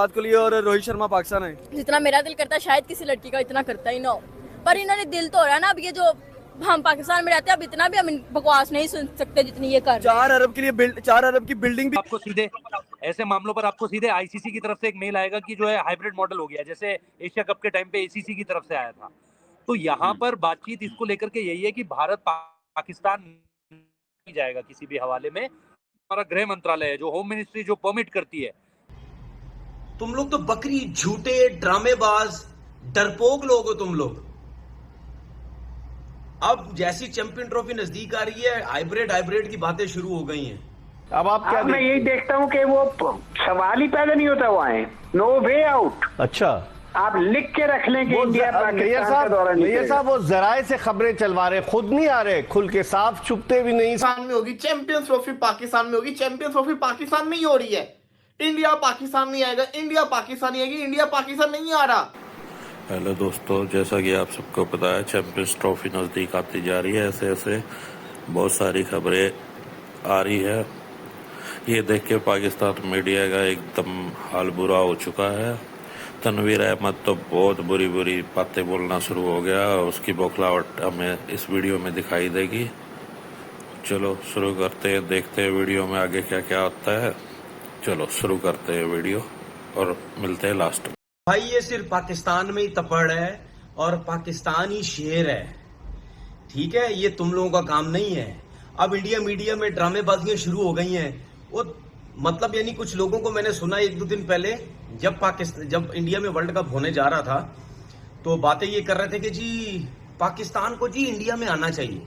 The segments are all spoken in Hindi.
विराट कोहली और रोहित शर्मा पाकिस्तान है। जितना मेरा दिल करता है शायद किसी लड़की का इतना करता ही ना हो, पर इन्होंने दिल तो हो रहा है ना। अब ये जो हम पाकिस्तान में रहते हैं, अब इतना भी हम बकवास नहीं सुन सकते जितनी ये कर। 4 अरब के लिए 4 अरब की बिल्डिंग भी। आपको सीधे ऐसे मामलों पर आपको सीधे आईसीसी की तरफ से एक मेल आएगा कि जो है हाइब्रिड मॉडल हो गया, जैसे एशिया कप के टाइम पे एसीसी की तरफ से आया था। तो यहाँ पर बातचीत इसको लेकर के यही है कि भारत पाकिस्तान नहीं जाएगा किसी भी हवाले में। हमारा गृह मंत्रालय है, जो होम मिनिस्ट्री जो परमिट करती है। तुम लोग तो बकरी, झूठे, ड्रामेबाज, डरपोक लोग हो तुम लोग। अब जैसी चैंपियन ट्रॉफी नजदीक आ रही है, हाइब्रिड की बातें शुरू हो गई हैं। अब आप क्या मैं यही देखता हूँ कि वो सवाल ही पैदा नहीं होता हुआ है, नो वे आउट। अच्छा, आप लिख के रख लें कि इंडिया पाकिस्तान का दौरा नहीं नैयर साहब वो जराए से खबरें चलवा रहे, खुद नहीं आ रहे, खुल के साफ छुपते भी नहीं। पाकिस्तान में होगी चैंपियंस ट्रॉफी, पाकिस्तान में होगी चैंपियंस ट्रॉफी, पाकिस्तान में ही हो रही है। इंडिया पाकिस्तान नहीं आएगा, इंडिया पाकिस्तान नहीं आएगी, इंडिया पाकिस्तान नहीं आ रहा। हेलो दोस्तों, जैसा कि आप सबको पता है चैंपियंस ट्रॉफी नज़दीक आती जा रही है। ऐसे ऐसे बहुत सारी खबरें आ रही है। ये देख के पाकिस्तान मीडिया का एकदम हाल बुरा हो चुका है। तनवीर अहमद तो बहुत बुरी बुरी बातें बोलना शुरू हो गया। उसकी बौखलाहट हमें इस वीडियो में दिखाई देगी। चलो शुरू करते हैं, देखते हैं वीडियो में आगे क्या क्या होता है। चलो शुरू करते हैं वीडियो और मिलते हैं लास्ट में। भाई ये सिर्फ पाकिस्तान में ही तपड़ है और पाकिस्तान ही शेर है, ठीक है। ये तुम लोगों का काम नहीं है। अब इंडिया मीडिया में ड्रामेबाजियां शुरू हो गई हैं। वो मतलब यानी कुछ लोगों को मैंने सुना 1-2 दिन पहले, जब इंडिया में वर्ल्ड कप होने जा रहा था, तो बातें ये कर रहे थे कि जी पाकिस्तान को जी इंडिया में आना चाहिए,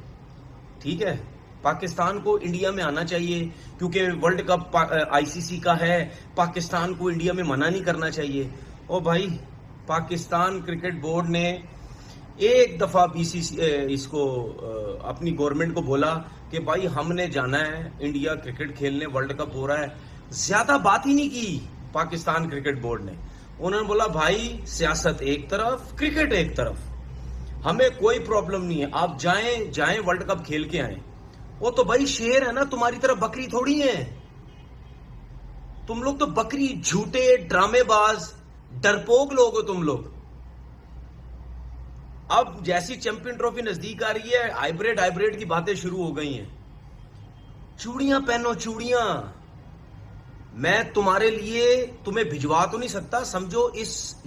ठीक है, पाकिस्तान को इंडिया में आना चाहिए क्योंकि वर्ल्ड कप आईसीसी का है, पाकिस्तान को इंडिया में मना नहीं करना चाहिए। ओ भाई, पाकिस्तान क्रिकेट बोर्ड ने एक दफा इसको अपनी गवर्नमेंट को बोला कि भाई हमने जाना है इंडिया क्रिकेट खेलने, वर्ल्ड कप हो रहा है। ज्यादा बात ही नहीं की पाकिस्तान क्रिकेट बोर्ड ने। उन्होंने बोला भाई सियासत एक तरफ, क्रिकेट एक तरफ, हमें कोई प्रॉब्लम नहीं है, आप जाएं वर्ल्ड कप खेल के आए। वो तो भाई शेर है ना, तुम्हारी तरफ बकरी थोड़ी है। तुम लोग तो बकरी, झूठे, ड्रामेबाज, डरपोक लोग हो तुम लोग। अब जैसी चैंपियन ट्रॉफी नजदीक आ रही है, हाइब्रिड की बातें शुरू हो गई हैं। चूड़ियां पहनो, चूड़ियां। मैं तुम्हारे लिए तुम्हें भिजवा तो नहीं सकता, समझो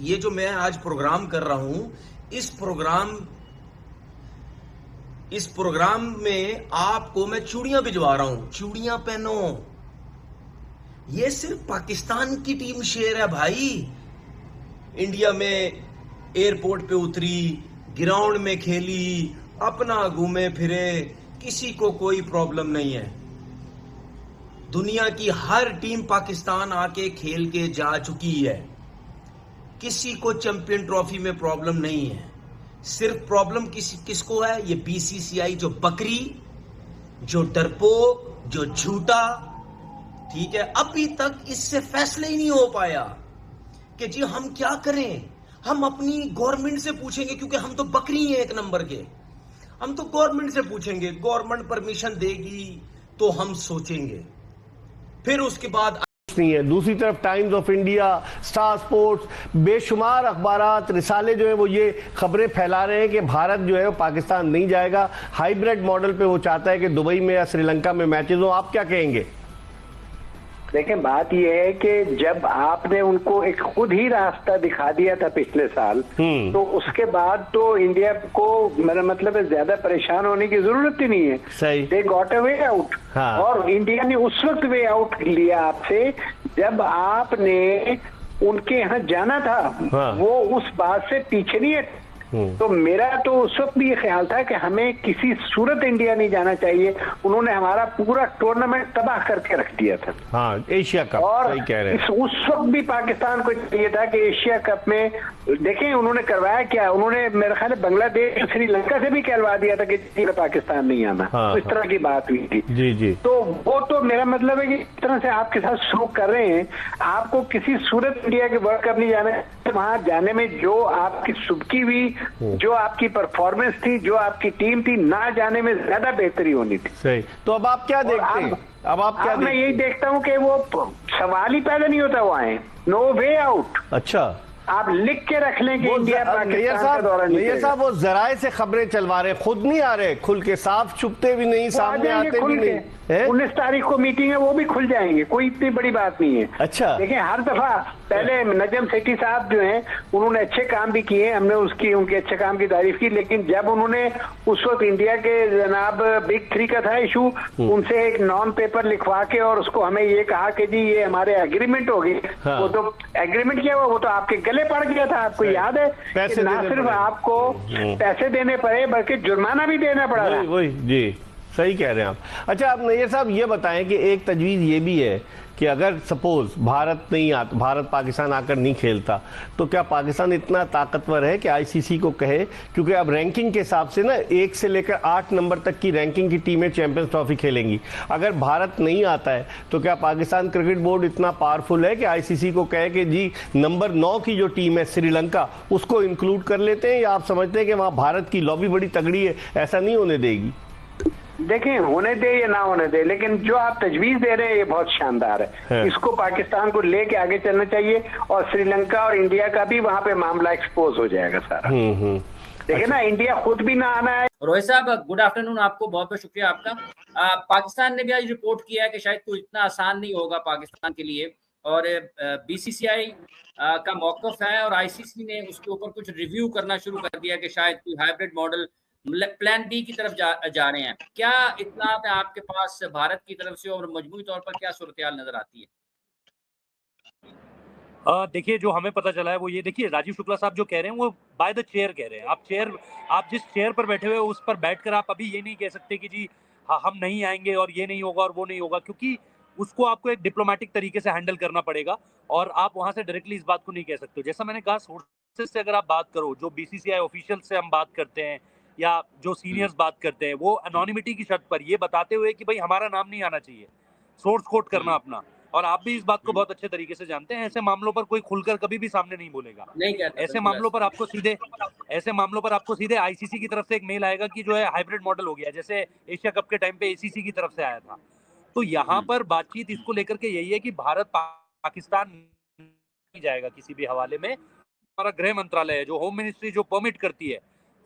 ये जो मैं आज प्रोग्राम कर रहा हूं, इस प्रोग्राम में आपको मैं चूड़ियां भिजवा रहा हूं। चूड़ियां पहनो। ये सिर्फ पाकिस्तान की टीम शेर है भाई। इंडिया में एयरपोर्ट पे उतरी, ग्राउंड में खेली, अपना घूमे फिरे, किसी को कोई प्रॉब्लम नहीं है। दुनिया की हर टीम पाकिस्तान आके खेल के जा चुकी है, किसी को चैंपियन ट्रॉफी में प्रॉब्लम नहीं है। सिर्फ प्रॉब्लम किसको है? ये बीसीसीआई जो बकरी, जो डरपोक, जो झूठा, ठीक है। अभी तक इससे फैसले ही नहीं हो पाया कि जी हम क्या करें। हम अपनी गवर्नमेंट से पूछेंगे क्योंकि हम तो बकरी हैं एक नंबर के। हम तो गवर्नमेंट से पूछेंगे, गवर्नमेंट परमिशन देगी तो हम सोचेंगे, फिर उसके बाद नहीं है। दूसरी तरफ times of India, star sports, बेशुमार अखबारात, रिसाले जो है वो ये खबरें फैला रहे हैं कि भारत जो है वो पाकिस्तान नहीं जाएगा। हाइब्रिड मॉडल पे वो चाहता है कि दुबई में या श्रीलंका में मैचेस हो। आप क्या कहेंगे? देखें, बात यह है कि जब आपने उनको एक खुद ही रास्ता दिखा दिया था पिछले साल, तो उसके बाद तो इंडिया को मेरा मतलब है ज्यादा परेशान होने की जरूरत ही नहीं है। सही, they got a way out. और इंडिया ने उस वक्त वे आउट लिया आपसे जब आपने उनके यहाँ जाना था। वो उस बात से पीछे नहीं है। तो मेरा तो उस वक्त भी ये ख्याल था कि हमें किसी सूरत इंडिया नहीं जाना चाहिए। उन्होंने हमारा पूरा टूर्नामेंट तबाह करके रख दिया था। हाँ, एशिया कप, और सही कह रहे हैं। उस वक्त भी पाकिस्तान को चाहिए था कि एशिया कप में देखें उन्होंने करवाया क्या। उन्होंने मेरे ख्याल में बांग्लादेश, श्रीलंका से भी कहलवा दिया था कि पाकिस्तान नहीं आना। तो इस तरह की बात हुई थी। जी जी। तो वो तो मेरा मतलब है कि इस तरह से आपके साथ शुरू कर रहे हैं। आपको किसी सूरत इंडिया के वर्ल्ड कप नहीं जाना, वहां जाने में जो आपकी सुबकी हुई जो आपकी परफॉर्मेंस थी, जो आपकी टीम थी, ना जाने में ज्यादा बेहतरी होनी थी। सही। तो अब आप क्या देखते हैं? अब आप क्या मैं यही देखता हूं कि वो सवाल ही पैदा नहीं होता, वो आए नो वे आउट। अच्छा, आप लिख के रख लें कि इंडिया पाकिस्तान का दौरा नहीं ये साहब वो जराए से खबरें चलवा रहे, खुद नहीं आ रहे खुल के, साफ छुपते भी नहीं, सामने आते भी नहीं। 19 तारीख को मीटिंग है, वो भी खुल जाएंगे, कोई इतनी बड़ी बात नहीं है। अच्छा, देखिए हर दफा पहले नजम सेठी साहब जो हैं उन्होंने अच्छे काम भी किए, हमने उनके अच्छे काम की तारीफ की, लेकिन जब उन्होंने उस वक्त इंडिया के जनाब बिग 3 का था इशू, उनसे एक नॉन पेपर लिखवा के और उसको हमें ये कहा कि जी ये हमारे एग्रीमेंट हो गई। हाँ। वो तो एग्रीमेंट क्या हुआ, वो तो आपके गले पड़ गया था। आपको याद है कि ना सिर्फ आपको पैसे देने पड़े बल्कि जुर्माना भी देना पड़ा था। वही जी, सही कह रहे हैं आप। अच्छा, आप नैयर साहब ये बताएं कि एक तजवीज़ ये भी है कि अगर सपोज भारत पाकिस्तान आकर नहीं खेलता, तो क्या पाकिस्तान इतना ताकतवर है कि आईसीसी को कहे, क्योंकि अब रैंकिंग के हिसाब से ना 1 से लेकर 8 नंबर तक की रैंकिंग की टीमें चैंपियंस ट्रॉफी खेलेंगी। अगर भारत नहीं आता है तो क्या पाकिस्तान क्रिकेट बोर्ड इतना पावरफुल है कि आईसीसी को कहे कि जी नंबर 9 की जो टीम है श्रीलंका, उसको इंक्लूड कर लेते हैं, या आप समझते हैं कि वहाँ भारत की लॉबी बड़ी तगड़ी है, ऐसा नहीं होने देगी? देखें, होने दे या ना होने दे, लेकिन जो आप तजवीज दे रहे हैं ये बहुत शानदार है। इसको पाकिस्तान को लेके आगे चलना चाहिए और श्रीलंका और इंडिया का भी वहां पे मामला एक्सपोज हो जाएगा सारा। देखिए ना, इंडिया खुद भी ना आना है। रोहित साहब, गुड आफ्टरनून, आपको बहुत बहुत शुक्रिया आपका। पाकिस्तान ने भी आज रिपोर्ट किया है कि शायद कोई इतना आसान नहीं होगा पाकिस्तान के लिए, और बीसीसीआई का मौकफ है और आईसीसी ने उसके ऊपर कुछ रिव्यू करना शुरू कर दिया कि शायद कोई हाइब्रिड मॉडल प्लान बी की तरफ जा रहे हैं। क्या इत्तलात है आपके पास भारत की तरफ से, और मजमूई तौर पर क्या सूरत-ए-हाल नजर आती है? देखिए, जो हमें पता चला है वो ये, देखिए राजीव शुक्ला साहब जो कह रहे हैं वो बाय द चेयर कह रहे हैं। आप जिस चेयर पर बैठे हुए हो उस पर बैठकर आप अभी ये नहीं कह सकते कि जी हाँ हम नहीं आएंगे और ये नहीं होगा और वो नहीं होगा, क्योंकि उसको आपको एक डिप्लोमेटिक तरीके से हैंडल करना पड़ेगा और आप वहां से डायरेक्टली इस बात को नहीं कह सकते। जैसा मैंने कहा, सोर्सेज से अगर आप बात करो, जो बीसीसीआई ऑफिशियल से हम बात करते हैं या जो सीनियर्स बात करते हैं, वो एनोनिमिटी की शर्त पर ये बताते हुए कि भाई हमारा नाम नहीं आना चाहिए, सोर्स कोट करना अपना। और आप भी इस बात को बहुत अच्छे तरीके से जानते हैं, ऐसे मामलों पर कोई खुलकर कभी भी सामने नहीं बोलेगा। ऐसे मामलों पर आपको सीधे आईसीसी की तरफ से एक मेल आएगा कि जो है हाइब्रिड मॉडल हो गया, जैसे एशिया कप के टाइम पे एसीसी की तरफ से आया था। तो यहाँ पर बातचीत इसको लेकर के यही है कि भारत पाकिस्तान नहीं जाएगा किसी भी हवाले में। हमारा गृह मंत्रालय है, जो होम मिनिस्ट्री जो परमिट करती है,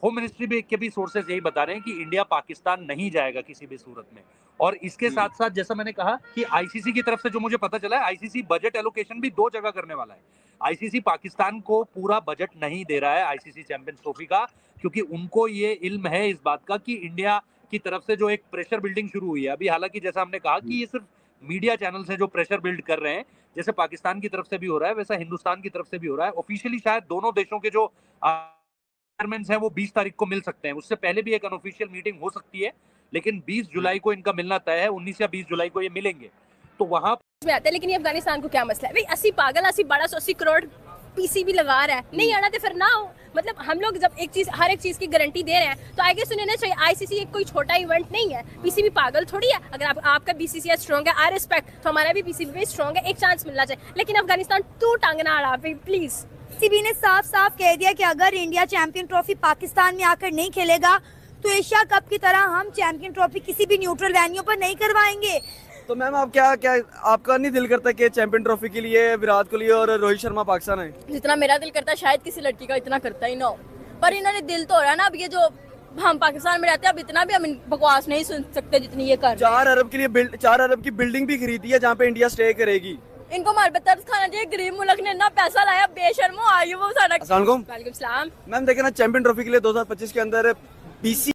होम मिनिस्ट्री के भी सोर्सेज यही बता रहे हैं कि इंडिया पाकिस्तान नहीं जाएगा किसी भी सूरत में। और इसके साथ साथ जैसा मैंने कहा कि आईसीसी की तरफ से जो मुझे पता चला है, आईसीसी बजट एलोकेशन भी 2 जगह करने वाला है। आईसीसी पाकिस्तान को पूरा बजट नहीं दे रहा है आईसीसी चैंपियंस ट्रॉफी का, क्योंकि उनको ये इल्म है इस बात का कि इंडिया की तरफ से जो एक प्रेशर बिल्डिंग शुरू हुई है अभी, हालांकि जैसा हमने कहा कि ये सिर्फ मीडिया चैनल्स हैं जो प्रेशर बिल्ड कर रहे हैं, जैसे पाकिस्तान की तरफ से भी हो रहा है वैसा हिंदुस्तान की तरफ से भी हो रहा है। ऑफिशियली शायद दोनों देशों के जो चेयरमैन हैं वो 20 तारीख को मिल सकते हैं, उससे पहले भी एक अनऑफिशियल मीटिंग हो सकती है, लेकिन 20 जुलाई को इनका मिलना तय है, 19 या 20 जुलाई को ये मिलेंगे। तो वहां में आता है, लेकिन ये अफगानिस्तान को क्या मसला है भाई? 80 पागल 80 करोड़ पीसीबी लगा रहा है, नहीं आना तो फिर ना हो। मतलब हम लोग जब हर एक चीज की गारंटी दे रहे हैं तो आगे सुनना चाहिए। आईसीसी एक कोई छोटा इवेंट नहीं है, पीसीबी पागल थोड़ी है। अगर आपका बीसीसीआई स्ट्रांग है, आई रिस्पेक्ट, तो हमारा भी पीसीबी भी स्ट्रांग है, एक चांस मिलना चाहिए। लेकिन अफगानिस्तान तू टांग ना अड़ा प्लीज। सीबी ने साफ साफ कह दिया कि अगर इंडिया चैंपियन ट्रॉफी पाकिस्तान में आकर नहीं खेलेगा तो एशिया कप की तरह हम चैंपियन ट्रॉफी किसी भी न्यूट्रल वेन्यू पर नहीं करवाएंगे। तो मैम आप क्या आपका नहीं दिल करता कि चैंपियन ट्रॉफी के लिए विराट कोहली और रोहित शर्मा पाकिस्तान है? जितना मेरा दिल करता है शायद किसी लड़की का इतना करता ही ना हो, पर इन्होंने दिल तो हो रहा है ना। अब ये जो हम पाकिस्तान में रहते हैं, अब इतना भी हम बकवास नहीं सुन सकते जितनी ये कर। 4 अरब के लिए 4 अरब की बिल्डिंग भी खरीदी है जहाँ पे इंडिया स्टे करेगी। इनको मारबत खाना चाहिए, गरीब मुल्क ने इतना पैसा लाया, बेशर्मो आयु वो सारा। वालेकुम सलाम। मैम देखे ना, चैंपियन ट्रॉफी के लिए 2025 के अंदर पीसी